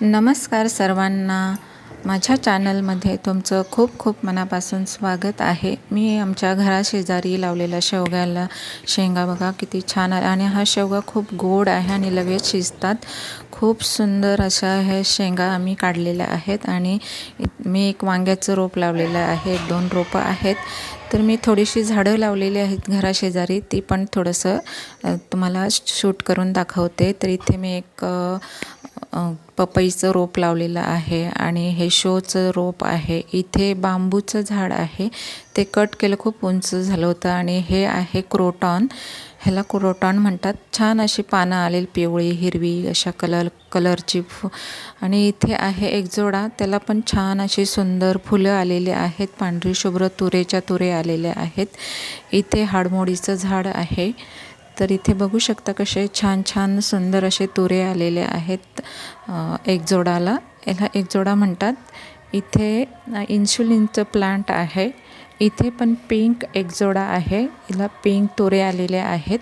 नमस्कार सर्वांना, माझ्या चॅनलमध्ये तुमचं खूप खूप मनापासून स्वागत आहे। मी आमच्या घराशेजारी लावलेल्या शेवग्याला शेंगा बघा किती छान आहे आणि हा शेवगा खूप गोड आहे आणि लगेच शिजतात। खूप सुंदर अशा हे शेंगा आम्ही काढलेल्या आहेत आणि मी एक वांग्याचं रोप लावलेलं आहे, 2 रोपं आहेत। तर मी थोडीशी झाडं लावलेली आहेत घराशेजारी, ती पण थोडंसं तुम्हाला शूट करून दाखवते। तर इथे मी एक पपईचं रोप लावलेलं आहे आणि हे शोचं रोप आहे। इथे बांबूचं झाड आहे, ते कट केलं, खूप उंच झालं होतं आणि हे आहे क्रोटॉन, ह्याला क्रोटॉन म्हणतात। छान अशी पानं आलेली, पिवळी हिरवी अशा कलरची आणि इथे आहे एक जोडा, त्याला पण छान अशी सुंदर फुलं आलेली आहेत, पांढरी शुभ्र तुरेच्या तुरे आलेल्या आहेत। इथे हाडमोडीचं झाड आहे, तर इथे बघू शकता कसे छान छान सुंदर असे तुरे आलेले आहेत। एक जोडाला, याला एक जोडा म्हणतात। इथे इन्शुलिनचं प्लांट आहे, इथे पण पिंक एक जोडा आहे, याला पिंक तुरे आलेले आहेत।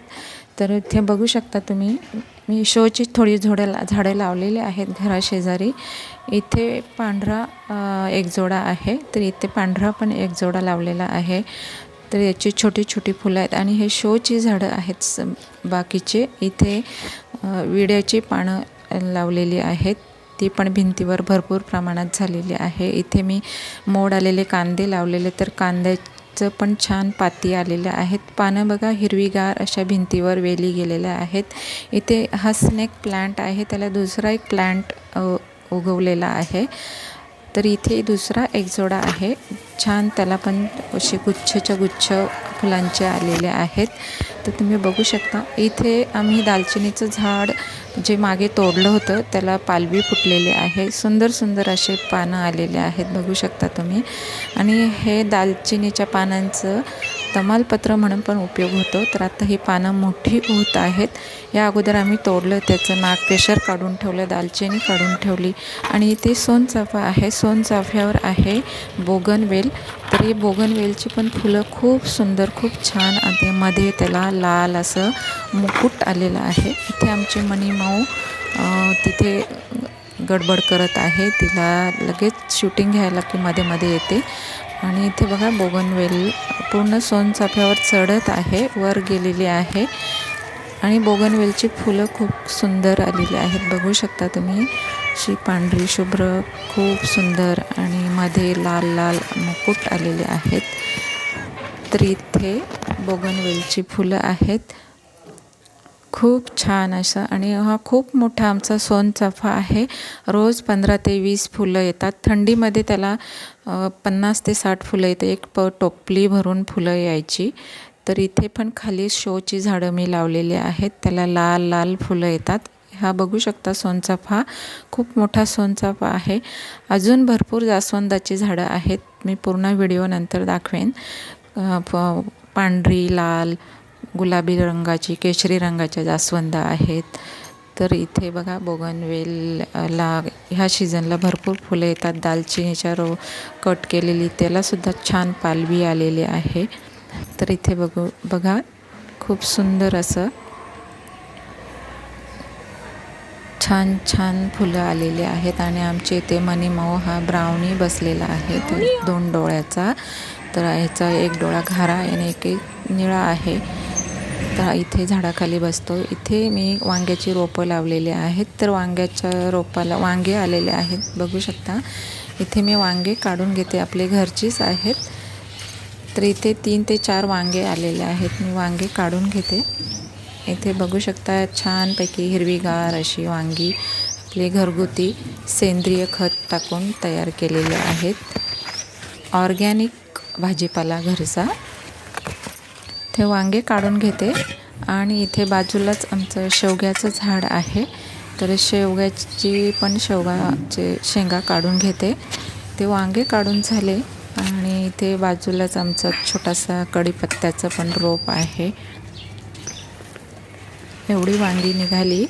तर इथे बघू शकता तुम्ही, मी शोची थोडी झाडे लावलेली आहेत घराशेजारी। इथे पांढरा एक जोडा आहे, तर इथे पांढरा पण एक जोडा लावलेला आहे। तर याची छोटी छोटी फुलं आहेत आणि हे शोची झाडं आहेत बाकीचे। इथे विड्याची पानं लावलेली आहेत, ती पण भिंतीवर भरपूर प्रमाणात झालेली आहे। इथे मी मोड आलेले कांदे लावलेले, तर कांद्याचं पण छान पाती आलेल्या आहेत। पानं बघा हिरवीगार अशा भिंतीवर वेली गेलेल्या आहेत। इथे हा स्नेक प्लांट आहे, त्याला दुसरा एक प्लांट उगवलेला आहे। तर इथे दुसरा एक जोडा आहे, छान, त्याला पण असे गुच्छच्या गुच्छ फुलांचे आलेले आहेत। तर तुम्ही बघू शकता, इथे आम्ही दालचिनीचं झाड जे मागे तोडलं होतं, त्याला पालवी फुटलेली आहे, सुंदर सुंदर असे पानं आलेले आहेत, बघू शकता तुम्ही। आणि हे दालचिनीच्या पानांचं तमालपत्र म्हणून पण उपयोग होतो। तर आता ही पानं मोठी होत आहेत, या अगोदर आम्ही तोडलं, त्याचं केशर काढून ठेवलं, दालचिनी काढून ठेवली। आणि इथे सोनचाफा आहे, सोनचाफ्यावर आहे बोगनवेल। तर ही बोगनवेलची पण फुलं खूप सुंदर, खूप छान, आणि मध्ये त्याला लाल असं मुकुट आलेलं आहे। इथे आमची मनीमाऊ तिथे गडबड करत आहे, तिला लगेच शूटिंग घ्यायला की मध्ये मध्ये येते। आणि इथे बघा बोगनवेल पूर्ण सोनचाफ्यावर चढत आहे, वर गेलेली आहे आणि बोगनवेलची फुलं खूप सुंदर आलेली आहेत, बघू शकता तुम्ही। अशी पांढरी शुभ्र खूप सुंदर आणि मध्ये लाल लाल मुकुट आलेले आहेत। तर इथे बोगनवेलची फुलं आहेत, खूप छान असं। आणि हा खूप मोठा आमचा सोनचाफा आहे, रोज 15 ते 20 फुलं येतात। थंडीमध्ये त्याला 50 ते 60 फुलं येतं, एक टोपली भरून फुलं यायची। तर इथे पण खाली शोची झाडं मी लावलेली आहेत, त्याला लाल लाल फुलं येतात। हा बघू शकता सोनचाफा, खूप मोठा सोनचाफा आहे। अजून भरपूर जास्वंदाची झाडं आहेत, मी पूर्ण व्हिडिओ नंतर दाखवेन। पांढरी, लाल, गुलाबी रंगाची, केशरी रंगाच्या जास्वंद आहेत। तर इथे बघा बोगनवेलला ह्या सीझनला भरपूर फुलं येतात। दालचिनीच्या कट केलेली, त्यालासुद्धा छान पालवी आलेली आहे। तर इथे बघा खूप सुंदर असं छान छान फुलं आलेली आहेत। आणि आमच्या इथे मनीमाऊ हा ब्राउनी बसलेला आहे, तर 2 डोळ्याचा, तर ह्याचा एक डोळा घारा आणि एक निळा आहे, तर इथे झाडाखाली बसतो। इथे मी वांग्याची रोपं लावलेली आहेत, तर वांग्याच्या रोपाला वांगे आलेले आहेत, बघू शकता। इथे मी वांगे काढून घेते, आपले घरचीच आहेत। तर इथे 3 ते 4 वांगे आलेले आहेत, मी वांगे काढून घेते। इथे बघू शकता छानपैकी हिरवीगार अशी वांगी, आपले घरगुती सेंद्रिय खत टाकून तयार केलेले आहेत, ऑर्गॅनिक भाजीपाला घरचा। ते वांगे काढून घेते आणि इथे बाजूलाच आमचं शेवग्याचं झाड आहे, तर शेवग्याची पण शेवगाचे शेंगा काढून घेते। ते वांगे काढून झाले आणि इथे बाजूलाच आमचा छोटासा कढीपत्त्याचं पण रोप आहे, एवढी वांगी निघाली।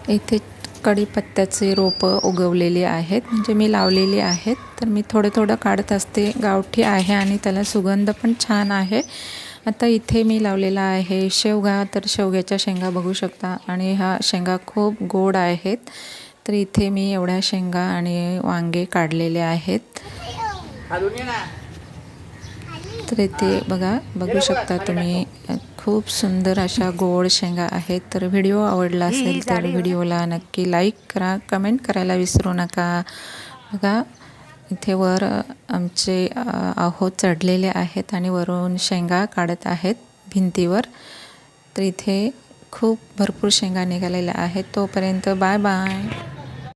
इथे कढीपत्त्याचे रोपं उगवलेली आहेत, म्हणजे मी लावलेली आहेत। तर मी थोडं थोडं काढत असते, गावठी आहे आणि त्याला सुगंध पण छान आहे आता इथे मी लावलेला आहे शेवगा, तर शेवग्याच्या शेंगा बघू शकता आणि ह्या शेंगा खूप गोड आहेत. तर इथे मी एवढ्या शेंगा आणि वांगे काढलेले आहेत. तर इथे बघू शकता तुम्ही, खूप सुंदर अशा गोड शेंगा आहेत. तर व्हिडिओ आवडला असेल तर व्हिडिओला नक्की लाईक करा, कमेंट करायला विसरू नका. बघा इथे वर आमचे आहो चढलेले आहेत आणि वरून शेंगा काढत आहेत भिंतीवर. तर इथे खूप भरपूर शेंगा निघालेल्या आहेत. तोपर्यंत बाय बाय.